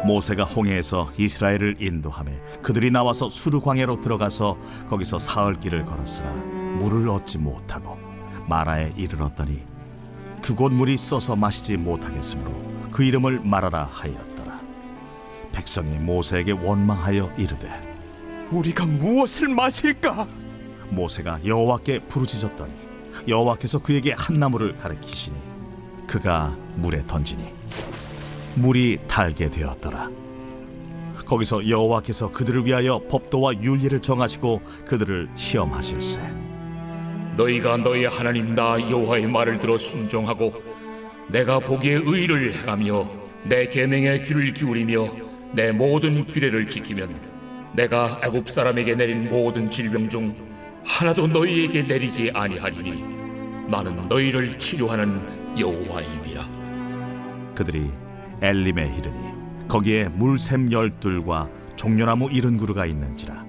모세가 홍해에서 이스라엘을 인도하며 그들이 나와서 수르 광야로 들어가서 거기서 사흘 길을 걸었으나 물을 얻지 못하고 마라에 이르렀더니 그곳 물이 써서 마시지 못하겠으므로 그 이름을 마라라 하였더라. 백성이 모세에게 원망하여 이르되 우리가 무엇을 마실까? 모세가 여호와께 부르짖었더니 여호와께서 그에게 한 나무를 가리키시니 그가 물에 던지니 물이 달게 되었더라. 거기서 여호와께서 그들을 위하여 법도와 윤리를 정하시고 그들을 시험하실세. 너희가 너희 하나님 나 여호와의 말을 들어 순종하고 내가 보기에 의를 행하며 내 계명에 귀를 기울이며 내 모든 규례를 지키면 내가 애굽 사람에게 내린 모든 질병 중 하나도 너희에게 내리지 아니하리니 나는 너희를 치료하는 여호와임이라. 그들이 엘림에 이르니 거기에 물샘 12과 종려나무 70그루가 있는지라.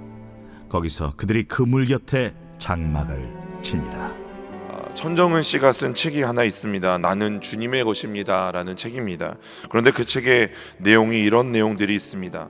거기서 그들이 그 물 곁에 장막을 치니라. 천정은 씨가 쓴 책이 하나 있습니다. 나는 주님의 것입니다 라는 책입니다. 그런데 그 책의 내용이 이런 내용들이 있습니다.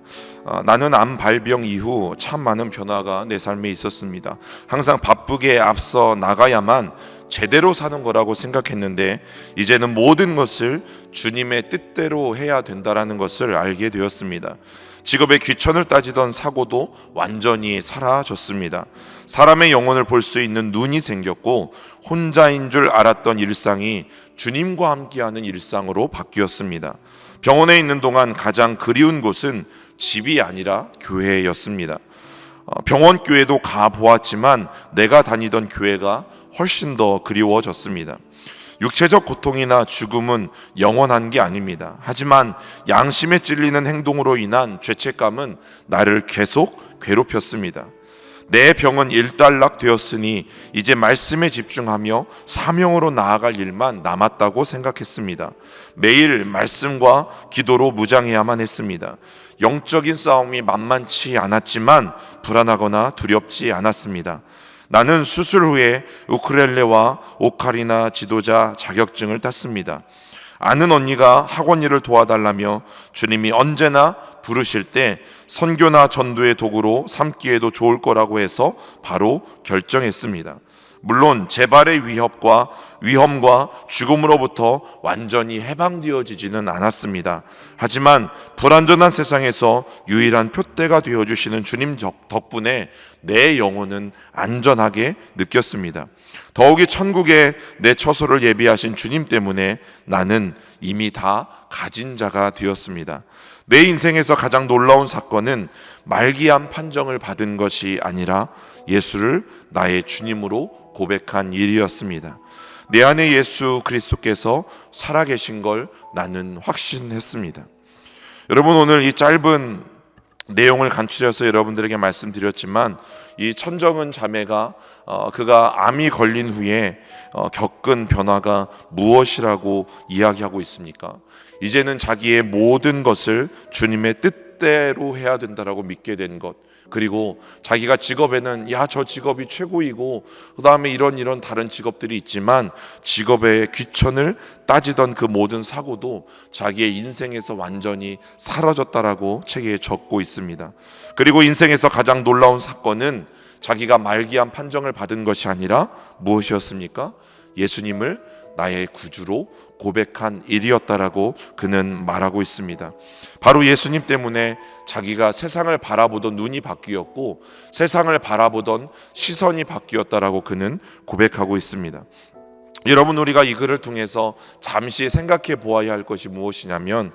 나는 암 발병 이후 참 많은 변화가 내 삶에 있었습니다. 항상 바쁘게 앞서 나가야만 제대로 사는 거라고 생각했는데 이제는 모든 것을 주님의 뜻대로 해야 된다라는 것을 알게 되었습니다. 직업의 귀천을 따지던 사고도 완전히 사라졌습니다. 사람의 영혼을 볼 수 있는 눈이 생겼고 혼자인 줄 알았던 일상이 주님과 함께하는 일상으로 바뀌었습니다. 병원에 있는 동안 가장 그리운 곳은 집이 아니라 교회였습니다. 병원 교회도 가보았지만 내가 다니던 교회가 훨씬 더 그리워졌습니다. 육체적 고통이나 죽음은 영원한 게 아닙니다. 하지만 양심에 찔리는 행동으로 인한 죄책감은 나를 계속 괴롭혔습니다. 내 병은 일단락되었으니 이제 말씀에 집중하며 사명으로 나아갈 일만 남았다고 생각했습니다. 매일 말씀과 기도로 무장해야만 했습니다. 영적인 싸움이 만만치 않았지만 불안하거나 두렵지 않았습니다. 나는 수술 후에 우쿨렐레와 오카리나 지도자 자격증을 땄습니다. 아는 언니가 학원 일을 도와달라며 주님이 언제나 부르실 때 선교나 전도의 도구로 삼기에도 좋을 거라고 해서 바로 결정했습니다. 물론 재발의 위험과 죽음으로부터 완전히 해방되어지지는 않았습니다. 하지만 불완전한 세상에서 유일한 표대가 되어주시는 주님 덕분에 내 영혼은 안전하게 느꼈습니다. 더욱이 천국에 내 처소를 예비하신 주님 때문에 나는 이미 다 가진 자가 되었습니다. 내 인생에서 가장 놀라운 사건은 말기암 판정을 받은 것이 아니라 예수를 나의 주님으로 고백한 일이었습니다. 내 안에 예수 그리스도께서 살아계신 걸 나는 확신했습니다. 여러분, 오늘 이 짧은 내용을 간추려서 여러분들에게 말씀드렸지만 이 천정은 자매가 그가 암이 걸린 후에 겪은 변화가 무엇이라고 이야기하고 있습니까? 이제는 자기의 모든 것을 주님의 뜻대로 해야 된다라고 믿게 된 것, 그리고 자기가 직업에는 저 직업이 최고이고 그 다음에 이런 다른 직업들이 있지만 직업의 귀천을 따지던 그 모든 사고도 자기의 인생에서 완전히 사라졌다라고 책에 적고 있습니다. 그리고 인생에서 가장 놀라운 사건은 자기가 말기암 판정을 받은 것이 아니라 무엇이었습니까? 예수님을 나의 구주로 고백한 일이었다라고 그는 말하고 있습니다. 바로 예수님 때문에 자기가 세상을 바라보던 눈이 바뀌었고 세상을 바라보던 시선이 바뀌었다라고 그는 고백하고 있습니다. 여러분, 우리가 이 글을 통해서 잠시 생각해 보아야 할 것이 무엇이냐면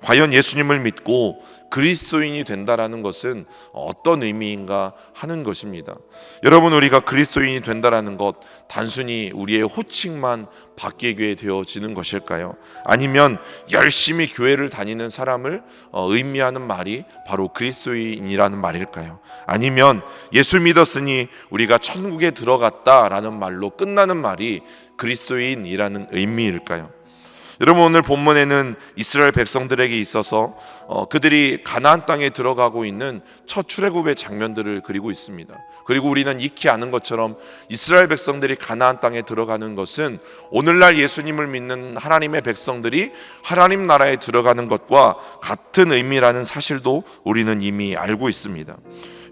과연 예수님을 믿고 그리스도인이 된다라는 것은 어떤 의미인가 하는 것입니다. 여러분, 우리가 그리스도인이 된다라는 것 단순히 우리의 호칭만 바뀌게 되어지는 것일까요? 아니면 열심히 교회를 다니는 사람을 의미하는 말이 바로 그리스도인이라는 말일까요? 아니면 예수 믿었으니 우리가 천국에 들어갔다라는 말로 끝나는 말이 그리스도인이라는 의미일까요? 여러분, 오늘 본문에는 이스라엘 백성들에게 있어서 그들이 가나안 땅에 들어가고 있는 첫 출애굽의 장면들을 그리고 있습니다. 그리고 우리는 익히 아는 것처럼 이스라엘 백성들이 가나안 땅에 들어가는 것은 오늘날 예수님을 믿는 하나님의 백성들이 하나님 나라에 들어가는 것과 같은 의미라는 사실도 우리는 이미 알고 있습니다.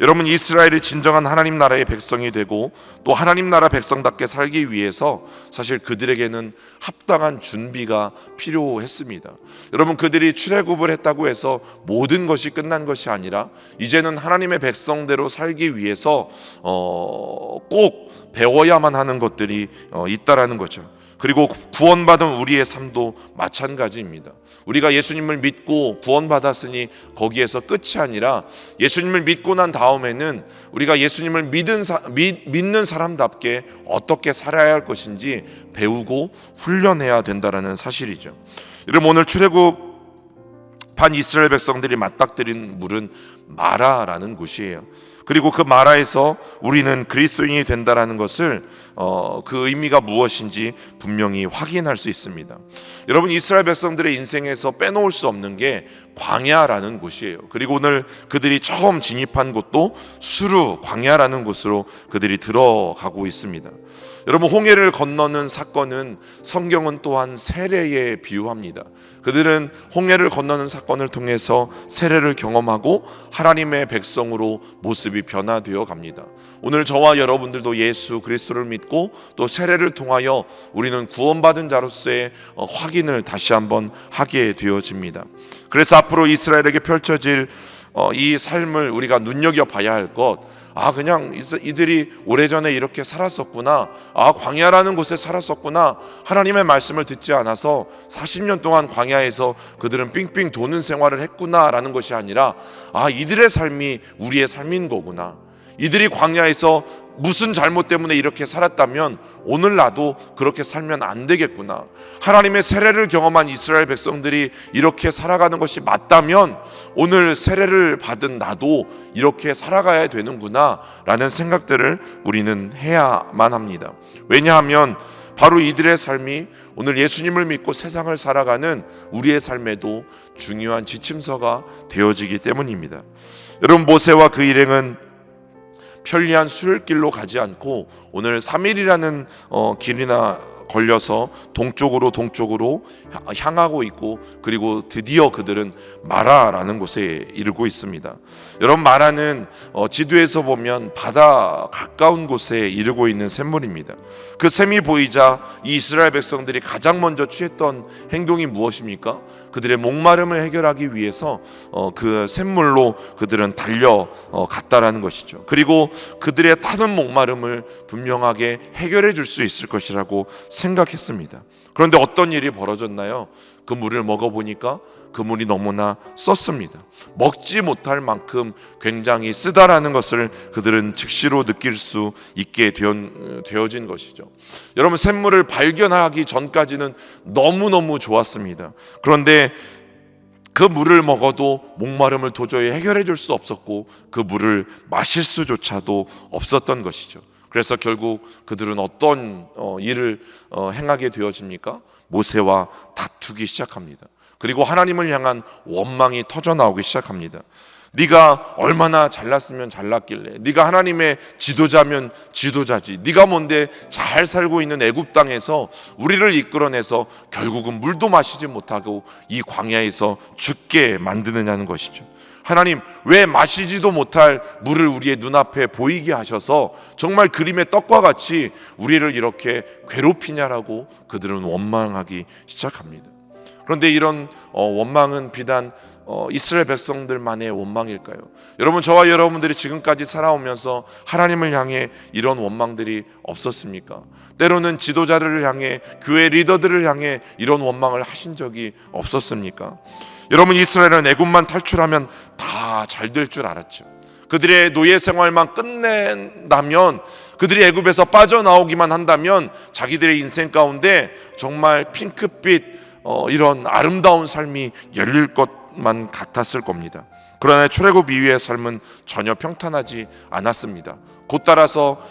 여러분, 이스라엘이 진정한 하나님 나라의 백성이 되고 또 하나님 나라 백성답게 살기 위해서 사실 그들에게는 합당한 준비가 필요했습니다. 여러분, 그들이 출애굽을 했다고 해서 모든 것이 끝난 것이 아니라 이제는 하나님의 백성대로 살기 위해서 꼭 배워야만 하는 것들이 있다라는 거죠. 그리고 구원받은 우리의 삶도 마찬가지입니다. 우리가 예수님을 믿고 구원받았으니 거기에서 끝이 아니라 예수님을 믿고 난 다음에는 우리가 예수님을 믿는 사람답게 어떻게 살아야 할 것인지 배우고 훈련해야 된다는 사실이죠. 여러분, 오늘 출애굽한 이스라엘 백성들이 맞닥뜨린 물은 마라라는 곳이에요. 그리고 그 마라에서 우리는 그리스도인이 된다라는 것을 그 의미가 무엇인지 분명히 확인할 수 있습니다. 여러분, 이스라엘 백성들의 인생에서 빼놓을 수 없는 게 광야라는 곳이에요. 그리고 오늘 그들이 처음 진입한 곳도 수르 광야라는 곳으로 그들이 들어가고 있습니다. 여러분, 홍해를 건너는 사건은 성경은 또한 세례에 비유합니다. 그들은 홍해를 건너는 사건을 통해서 세례를 경험하고 하나님의 백성으로 모습이 변화되어 갑니다. 오늘 저와 여러분들도 예수 그리스도를 믿고 또 세례를 통하여 우리는 구원받은 자로서의 확인을 다시 한번 하게 되어집니다. 그래서 앞으로 이스라엘에게 펼쳐질 이 삶을 우리가 눈여겨봐야 할 것, 그냥 이들이 오래전에 이렇게 살았었구나, 광야라는 곳에 살았었구나, 하나님의 말씀을 듣지 않아서 40년 동안 광야에서 그들은 삥삥 도는 생활을 했구나라는 것이 아니라 이들의 삶이 우리의 삶인 거구나, 이들이 광야에서 무슨 잘못 때문에 이렇게 살았다면 오늘 나도 그렇게 살면 안 되겠구나, 하나님의 세례를 경험한 이스라엘 백성들이 이렇게 살아가는 것이 맞다면 오늘 세례를 받은 나도 이렇게 살아가야 되는구나 라는 생각들을 우리는 해야만 합니다. 왜냐하면 바로 이들의 삶이 오늘 예수님을 믿고 세상을 살아가는 우리의 삶에도 중요한 지침서가 되어지기 때문입니다. 여러분, 모세와 그 일행은 편리한 수월길로 가지 않고 오늘 3일이라는 길이나 걸려서 동쪽으로 향하고 있고, 그리고 드디어 그들은 마라라는 곳에 이르고 있습니다. 여러분, 마라는 지도에서 보면 바다 가까운 곳에 이르고 있는 샘물입니다. 그 샘이 보이자 이 이스라엘 백성들이 가장 먼저 취했던 행동이 무엇입니까? 그들의 목마름을 해결하기 위해서 그 샘물로 그들은 달려갔다라는 것이죠. 그리고 그들의 타는 목마름을 분명하게 해결해 줄 수 있을 것이라고 생각했습니다. 그런데 어떤 일이 벌어졌나요? 그 물을 먹어보니까 그 물이 너무나 썼습니다. 먹지 못할 만큼 굉장히 쓰다라는 것을 그들은 즉시로 느낄 수 있게 되어진 것이죠. 여러분, 샘물을 발견하기 전까지는 너무너무 좋았습니다. 그런데 그 물을 먹어도 목마름을 도저히 해결해 줄 수 없었고 그 물을 마실 수조차도 없었던 것이죠. 그래서 결국 그들은 어떤 일을 행하게 되어집니까? 모세와 다투기 시작합니다. 그리고 하나님을 향한 원망이 터져나오기 시작합니다. 네가 얼마나 잘났으면 잘났길래, 네가 하나님의 지도자면 지도자지, 네가 뭔데 잘 살고 있는 애굽 땅에서 우리를 이끌어내서 결국은 물도 마시지 못하고 이 광야에서 죽게 만드느냐는 것이죠. 하나님, 왜 마시지도 못할 물을 우리의 눈앞에 보이게 하셔서 정말 그림의 떡과 같이 우리를 이렇게 괴롭히냐라고 그들은 원망하기 시작합니다. 그런데 이런 원망은 비단 이스라엘 백성들만의 원망일까요? 여러분, 저와 여러분들이 지금까지 살아오면서 하나님을 향해 이런 원망들이 없었습니까? 때로는 지도자를 향해, 교회 리더들을 향해 이런 원망을 하신 적이 없었습니까? 여러분, 이스라엘은 애굽만 탈출하면 다 잘 될 줄 알았죠. 그들의 노예 생활만 끝낸다면, 그들이 애굽에서 빠져나오기만 한다면 자기들의 인생 가운데 정말 핑크빛 이런 아름다운 삶이 열릴 것만 같았을 겁니다. 그러나 출애굽 이후의 삶은 전혀 평탄하지 않았습니다. 곧 따라서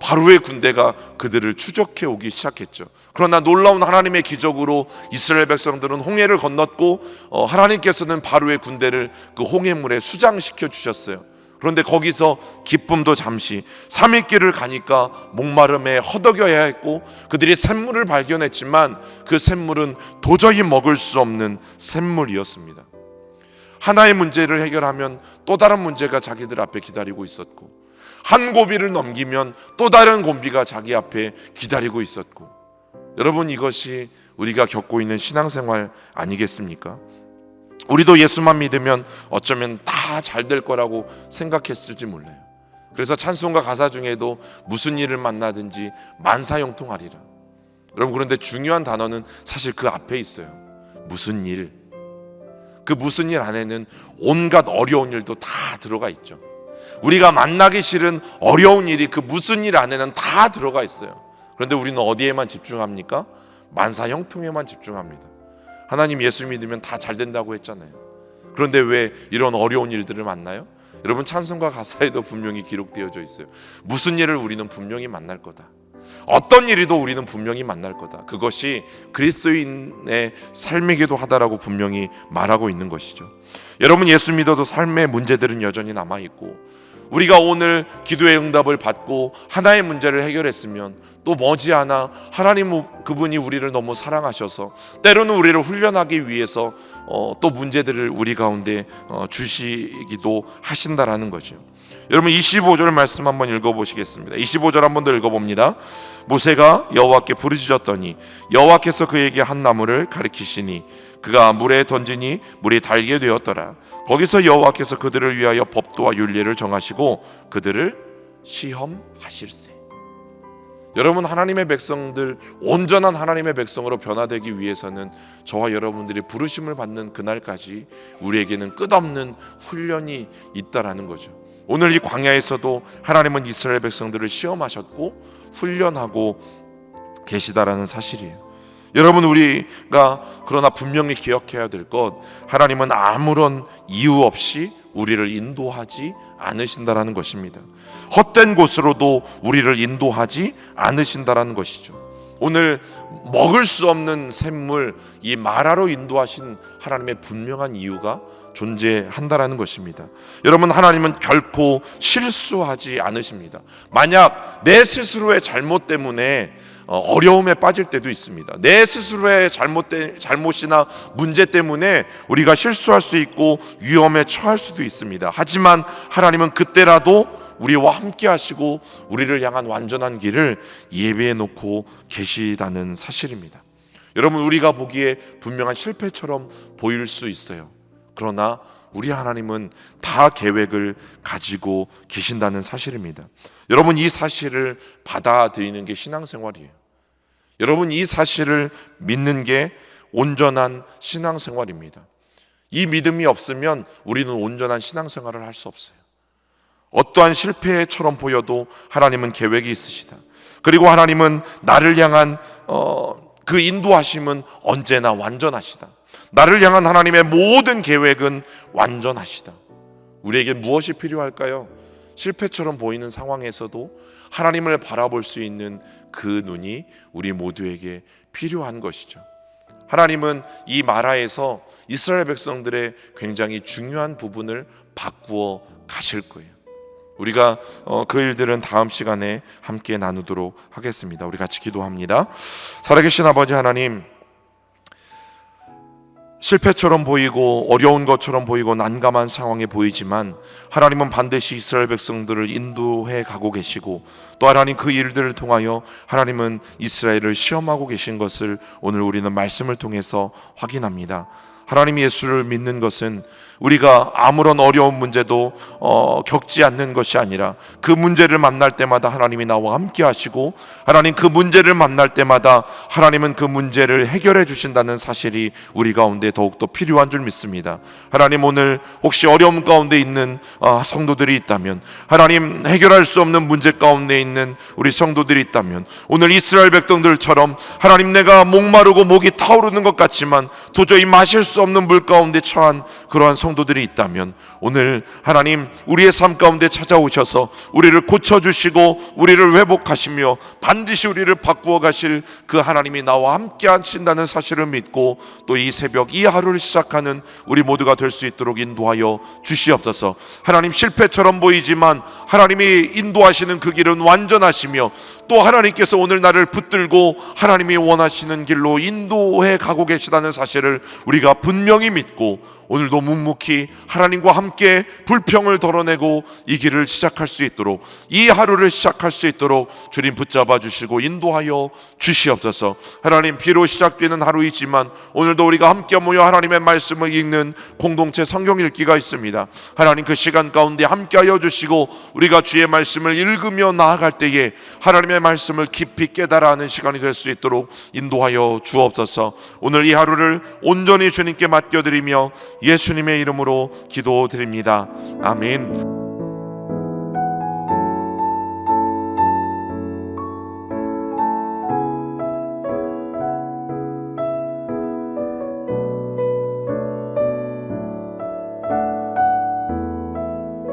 바로의 군대가 그들을 추적해 오기 시작했죠. 그러나 놀라운 하나님의 기적으로 이스라엘 백성들은 홍해를 건넜고 하나님께서는 바로의 군대를 그 홍해물에 수장시켜 주셨어요. 그런데 거기서 기쁨도 잠시 3일 길을 가니까 목마름에 허덕여야 했고 그들이 샘물을 발견했지만 그 샘물은 도저히 먹을 수 없는 샘물이었습니다. 하나의 문제를 해결하면 또 다른 문제가 자기들 앞에 기다리고 있었고 한 고비를 넘기면 또 다른 고비가 자기 앞에 기다리고 있었고 여러분 이것이 우리가 겪고 있는 신앙생활 아니겠습니까? 우리도 예수만 믿으면 어쩌면 다 잘 될 거라고 생각했을지 몰라요. 그래서 찬송가 가사 중에도 무슨 일을 만나든지 만사형통하리라. 여러분 그런데 중요한 단어는 사실 그 앞에 있어요. 무슨 일. 그 무슨 일 안에는 온갖 어려운 일도 다 들어가 있죠. 우리가 만나기 싫은 어려운 일이 그 무슨 일 안에는 다 들어가 있어요. 그런데 우리는 어디에만 집중합니까? 만사형통에만 집중합니다. 하나님 예수 믿으면 다 잘 된다고 했잖아요. 그런데 왜 이런 어려운 일들을 만나요? 여러분 찬송가 가사에도 분명히 기록되어져 있어요. 무슨 일을 우리는 분명히 만날 거다. 어떤 일이도 우리는 분명히 만날 거다. 그것이 그리스도인의 삶이기도 하다라고 분명히 말하고 있는 것이죠. 여러분 예수 믿어도 삶의 문제들은 여전히 남아있고 우리가 오늘 기도의 응답을 받고 하나의 문제를 해결했으면 또 머지않아 하나님 그분이 우리를 너무 사랑하셔서 때로는 우리를 훈련하기 위해서 또 문제들을 우리 가운데 주시기도 하신다라는 거죠. 여러분 25절 말씀 한번 읽어보시겠습니다. 25절 한번 더 읽어봅니다. 모세가 여호와께 부르짖었더니 여호와께서 그에게 한 나무를 가리키시니 그가 물에 던지니 물이 달게 되었더라. 거기서 여호와께서 그들을 위하여 법도와 율례를 정하시고 그들을 시험하실세. 여러분 하나님의 백성들 온전한 하나님의 백성으로 변화되기 위해서는 저와 여러분들이 부르심을 받는 그날까지 우리에게는 끝없는 훈련이 있다라는 거죠. 오늘 이 광야에서도 하나님은 이스라엘 백성들을 시험하셨고 훈련하고 계시다라는 사실이에요. 여러분 우리가 그러나 분명히 기억해야 될 것 하나님은 아무런 이유 없이 우리를 인도하지 않으신다라는 것입니다. 헛된 곳으로도 우리를 인도하지 않으신다라는 것이죠. 오늘 먹을 수 없는 샘물 이 마라로 인도하신 하나님의 분명한 이유가 존재한다라는 것입니다. 여러분 하나님은 결코 실수하지 않으십니다. 만약 내 스스로의 잘못 때문에 어려움에 빠질 때도 있습니다. 내 스스로의 잘못이나 문제 때문에 우리가 실수할 수 있고 위험에 처할 수도 있습니다. 하지만 하나님은 그때라도 우리와 함께 하시고 우리를 향한 완전한 길을 예비해 놓고 계시다는 사실입니다. 여러분 우리가 보기에 분명한 실패처럼 보일 수 있어요. 그러나 우리 하나님은 다 계획을 가지고 계신다는 사실입니다. 여러분 이 사실을 받아들이는 게 신앙생활이에요. 여러분 이 사실을 믿는 게 온전한 신앙생활입니다. 이 믿음이 없으면 우리는 온전한 신앙생활을 할 수 없어요. 어떠한 실패처럼 보여도 하나님은 계획이 있으시다. 그리고 하나님은 나를 향한 그 인도하심은 언제나 완전하시다. 나를 향한 하나님의 모든 계획은 완전하시다. 우리에게 무엇이 필요할까요? 실패처럼 보이는 상황에서도 하나님을 바라볼 수 있는 그 눈이 우리 모두에게 필요한 것이죠. 하나님은 이 마라에서 이스라엘 백성들의 굉장히 중요한 부분을 바꾸어 가실 거예요. 우리가 그 일들은 다음 시간에 함께 나누도록 하겠습니다. 우리 같이 기도합니다. 살아계신 아버지 하나님, 실패처럼 보이고 어려운 것처럼 보이고 난감한 상황에 보이지만 하나님은 반드시 이스라엘 백성들을 인도해 가고 계시고 또 하나님 그 일들을 통하여 하나님은 이스라엘을 시험하고 계신 것을 오늘 우리는 말씀을 통해서 확인합니다. 하나님 예수를 믿는 것은 우리가 아무런 어려운 문제도 겪지 않는 것이 아니라 그 문제를 만날 때마다 하나님이 나와 함께 하시고 하나님 그 문제를 만날 때마다 하나님은 그 문제를 해결해 주신다는 사실이 우리 가운데 더욱더 필요한 줄 믿습니다. 하나님 오늘 혹시 어려움 가운데 있는 성도들이 있다면 하나님 해결할 수 없는 문제 가운데 있는 우리 성도들이 있다면 오늘 이스라엘 백성들처럼 하나님 내가 목마르고 목이 타오르는 것 같지만 도저히 마실 수 없는 물 가운데 처한 그러한 성도들이 있다면 오늘 하나님 우리의 삶 가운데 찾아오셔서 우리를 고쳐주시고 우리를 회복하시며 반드시 우리를 바꾸어 가실 그 하나님이 나와 함께 하신다는 사실을 믿고 또 이 새벽 이 하루를 시작하는 우리 모두가 될 수 있도록 인도하여 주시옵소서. 하나님, 실패처럼 보이지만 하나님이 인도하시는 그 길은 완전하시며 또 하나님께서 오늘 나를 붙들고 하나님이 원하시는 길로 인도해 가고 계시다는 사실을 우리가 분명히 믿고 오늘도 묵묵히 하나님과 함께 불평을 덜어내고 이 길을 시작할 수 있도록, 이 하루를 시작할 수 있도록 주님 붙잡아 주시고 인도하여 주시옵소서. 하나님, 비록 시작되는 하루이지만 오늘도 우리가 함께 모여 하나님의 말씀을 읽는 공동체 성경 읽기가 있습니다. 하나님, 그 시간 가운데 함께하여 주시고 우리가 주의 말씀을 읽으며 나아갈 때에 하나님의 말씀을 깊이 깨달아 하는 시간이 될 수 있도록 인도하여 주옵소서. 오늘 이 하루를 온전히 주님께 맡겨드리며 예수님의 이름으로 기도드립니다. 아멘.